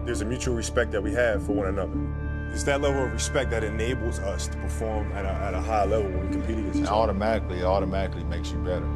there's a mutual respect that we have for one another. It's that level of respect that enables us to perform at a high level when we compete against each other. It automatically makes you better.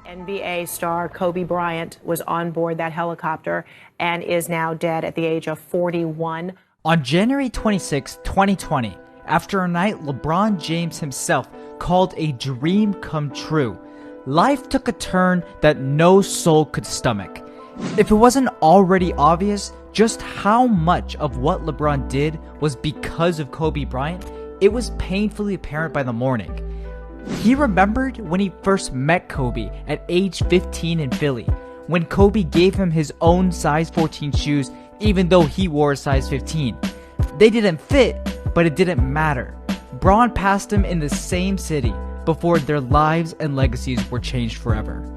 NBA star Kobe Bryant was on board that helicopter and is now dead at the age of 41. On January 26, 2020, after a night LeBron James himself called a dream come true, life took a turn that no soul could stomach. If it wasn't already obvious just how much of what LeBron did was because of Kobe Bryant, it was painfully apparent by the morning. He remembered when he first met Kobe at age 15 in Philly, when Kobe gave him his own size 14 shoes even though he wore a size 15. They didn't fit, but it didn't matter. Bron passed him in the same city before their lives and legacies were changed forever.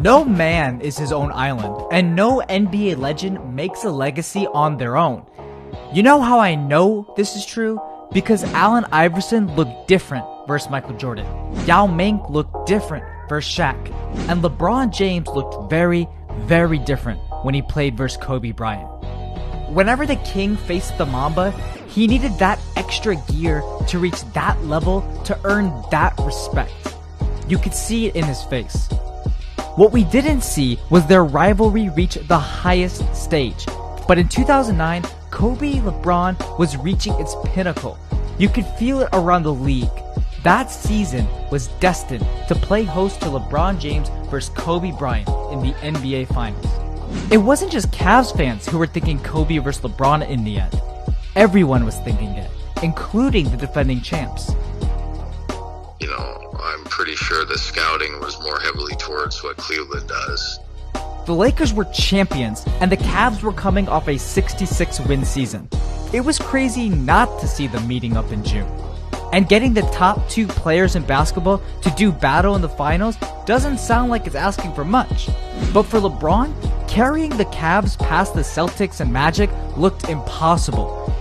No man is his own island, and no NBA legend makes a legacy on their own. You know how I know this is true? Because Allen Iverson looked different versus Michael Jordan. Yao Ming looked different versus Shaq. And LeBron James looked very, very different when he played versus Kobe Bryant. Whenever the King faced the Mamba, he needed that extra gear to reach that level to earn that respect. You could see it in his face. What we didn't see was their rivalry reach the highest stage. But in 2009, Kobe LeBron was reaching its pinnacle. You could feel it around the league. That season was destined to play host to LeBron James versus Kobe Bryant in the NBA Finals. It wasn't just Cavs fans who were thinking Kobe versus LeBron in the end. Everyone was thinking it, including the defending champs. I'm pretty sure the scouting was more heavily towards what Cleveland does. The Lakers were champions, and the Cavs were coming off a 66-win season. It was crazy not to see them meeting up in June. And getting the top two players in basketball to do battle in the finals doesn't sound like it's asking for much. But for LeBron, carrying the Cavs past the Celtics and Magic looked impossible.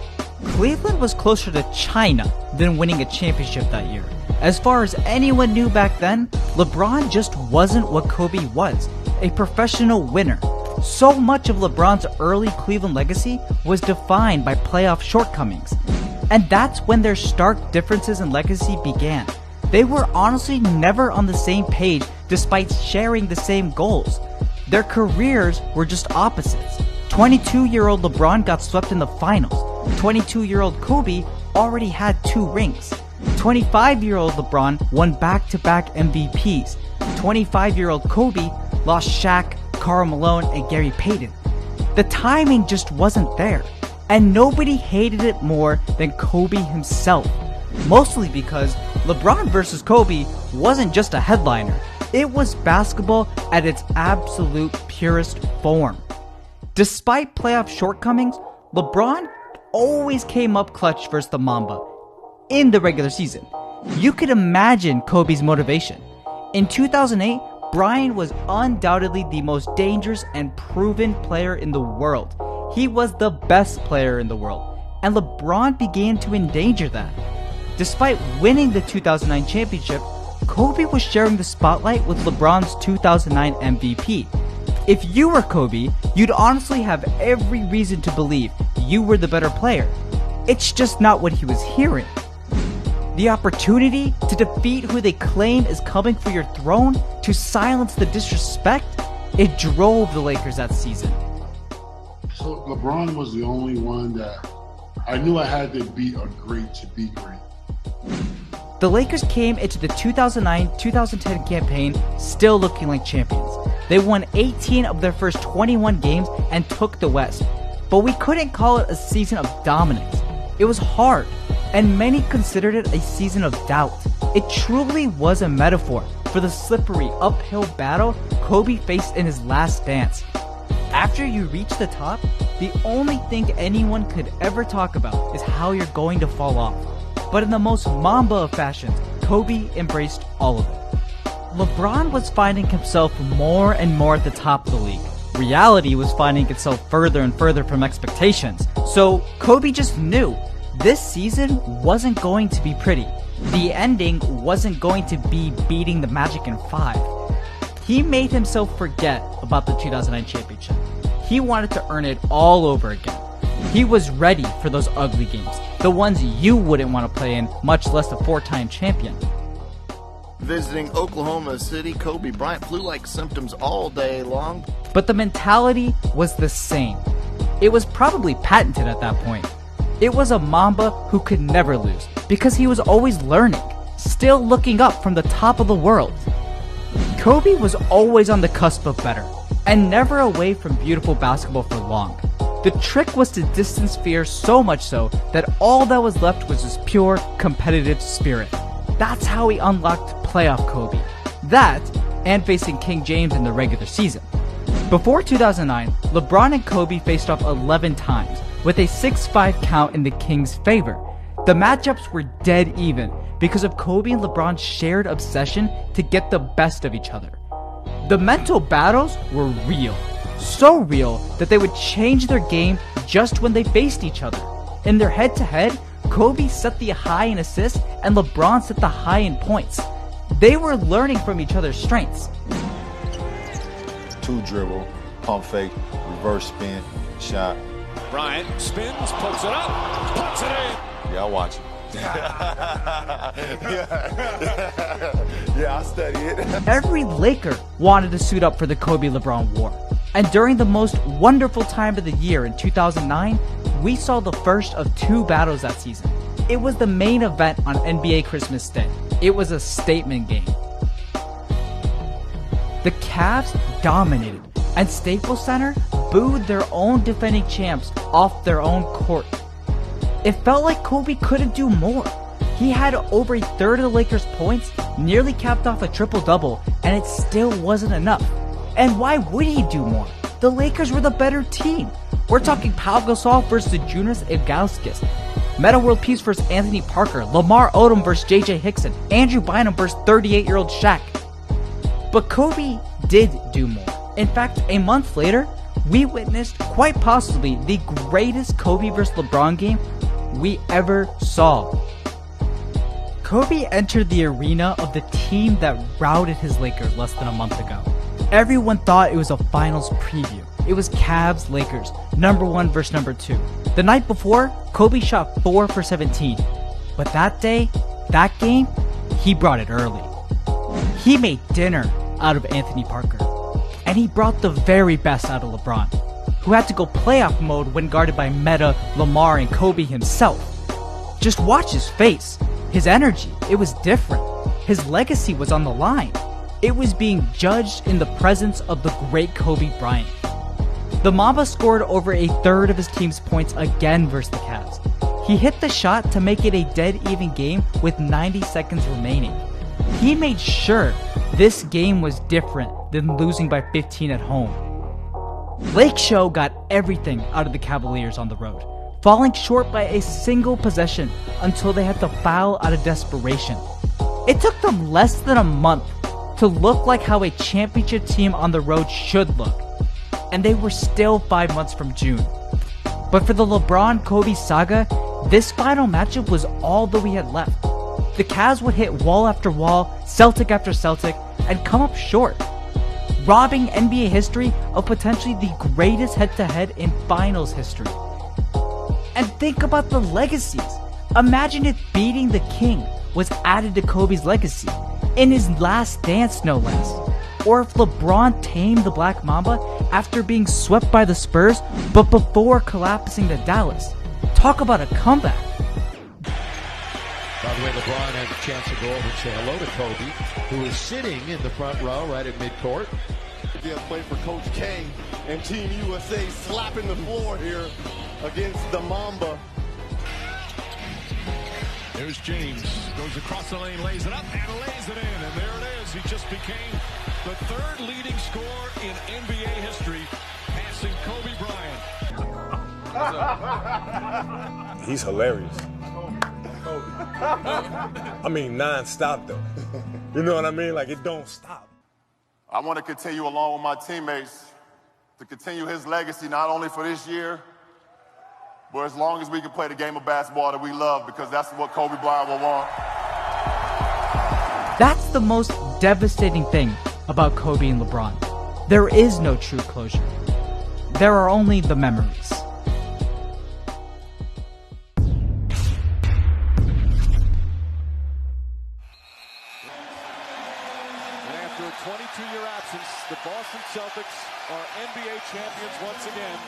Cleveland was closer to China than winning a championship that year. As far as anyone knew back then, LeBron just wasn't what Kobe was, a professional winner. So much of LeBron's early Cleveland legacy was defined by playoff shortcomings. And that's when their stark differences in legacy began. They were honestly never on the same page despite sharing the same goals. Their careers were just opposites. 22-year-old LeBron got swept in the finals. 22-year-old Kobe already had 2 rings. 25-year-old LeBron won back-to-back MVPs. 25-year-old Kobe lost Shaq, Karl Malone, and Gary Payton. The timing just wasn't there, and nobody hated it more than Kobe himself. Mostly because LeBron versus Kobe wasn't just a headliner. It was basketball at its absolute purest form. Despite playoff shortcomings, LeBron always came up clutch versus the Mamba in the regular season. You could imagine Kobe's motivation. In 2008, Bryant was undoubtedly the most dangerous and proven player in the world. He was the best player in the world, and LeBron began to endanger that. Despite winning the 2009 championship, Kobe was sharing the spotlight with LeBron's 2009 MVP. If you were Kobe, you'd honestly have every reason to believe you were the better player. It's just not what he was hearing. The opportunity to defeat who they claim is coming for your throne, to silence the disrespect, it drove the Lakers that season. So LeBron was the only one that I knew I had to beat a great to be great. The Lakers came into the 2009-2010 campaign still looking like champions. They won 18 of their first 21 games and took the West. But we couldn't call it a season of dominance. It was hard. and many considered it a season of doubt. It truly was a metaphor for the slippery uphill battle Kobe faced in his last dance. After you reach the top, the only thing anyone could ever talk about is how you're going to fall off. But in the most Mamba of fashions, Kobe embraced all of it. LeBron was finding himself more and more at the top of the league. Reality was finding itself further and further from expectations. So Kobe just knew this season wasn't going to be pretty. The ending wasn't going to be beating the Magic in 5. He made himself forget about the 2009 championship. He wanted to earn it all over again. He was ready for those ugly games, the ones you wouldn't want to play in, much less a 4-time champion. Visiting Oklahoma City, Kobe Bryant flu-like symptoms all day long. But the mentality was the same. It was probably patented at that point. It was a Mamba who could never lose, because he was always learning, still looking up from the top of the world. Kobe was always on the cusp of better, and never away from beautiful basketball for long. The trick was to distance fear so much so that all that was left was his pure competitive spirit. That's how he unlocked playoff Kobe. That, and facing King James in the regular season. Before 2009, LeBron and Kobe faced off 11 times, with a 6-5 count in the Kings' favor. The matchups were dead even because of Kobe and LeBron's shared obsession to get the best of each other. The mental battles were real. So real that they would change their game just when they faced each other. In their head-to-head, Kobe set the high in assists and LeBron set the high in points. They were learning from each other's strengths. 2 dribble, pump fake, reverse spin, shot. Bryant spins, pulls it up, puts it in. Yeah, I watch it. Yeah, I study it. Every Laker wanted to suit up for the Kobe-LeBron war. And during the most wonderful time of the year in 2009, we saw the first of 2 battles that season. It was the main event on NBA Christmas Day. It was a statement game. The Cavs dominated, and Staples Center booed their own defending champs off their own court. It felt like Kobe couldn't do more. He had over a third of the Lakers' points, nearly capped off a triple-double, and it still wasn't enough. And why would he do more? The Lakers were the better team. We're talking Pau Gasol versus Jonas Ilgauskas, Meta World Peace versus Anthony Parker, Lamar Odom versus JJ Hickson, Andrew Bynum versus 38-year-old Shaq. But Kobe did do more. In fact, a month later, we witnessed quite possibly the greatest Kobe vs. LeBron game we ever saw. Kobe entered the arena of the team that routed his Lakers less than a month ago. Everyone thought it was a finals preview. It was Cavs Lakers, number 1 versus number 2. The night before, Kobe shot 4 for 17. But that day, that game, he brought it early. He made dinner out of Anthony Parker. And he brought the very best out of LeBron, who had to go playoff mode when guarded by Meta, Lamar, and Kobe himself. Just watch his face, his energy, it was different. His legacy was on the line. It was being judged in the presence of the great Kobe Bryant. The Mamba scored over a third of his team's points again versus the Cavs. He hit the shot to make it a dead even game with 90 seconds remaining. He made sure this game was different than losing by 15 at home. Lake Show got everything out of the Cavaliers on the road, falling short by a single possession until they had to foul out of desperation. It took them less than a month to look like how a championship team on the road should look, and they were still 5 months from June. But for the LeBron-Kobe saga, this final matchup was all that we had left. The Cavs would hit wall after wall, Celtic after Celtic, and come up short, robbing NBA history of potentially the greatest head-to-head in finals history. And think about the legacies. Imagine if beating the King was added to Kobe's legacy, in his last dance no less. Or if LeBron tamed the Black Mamba after being swept by the Spurs, but before collapsing to Dallas. Talk about a comeback. By the way, LeBron had a chance to go over and say hello to Kobe, who is sitting in the front row right at midcourt. Yeah, play for Coach K and Team USA slapping the floor here against the Mamba. There's James, goes across the lane, lays it up, and lays it in. And there it is. He just became the third leading scorer in NBA history, passing Kobe Bryant. He's hilarious. I mean, non-stop, though. You know what I mean? Like, it don't stop. I want to continue along with my teammates to continue his legacy, not only for this year, but as long as we can play the game of basketball that we love, because that's what Kobe Bryant will want. That's the most devastating thing about Kobe and LeBron. There is no true closure. There are only the memories. And after a 22-year absence, the Boston Celtics are NBA champions once again.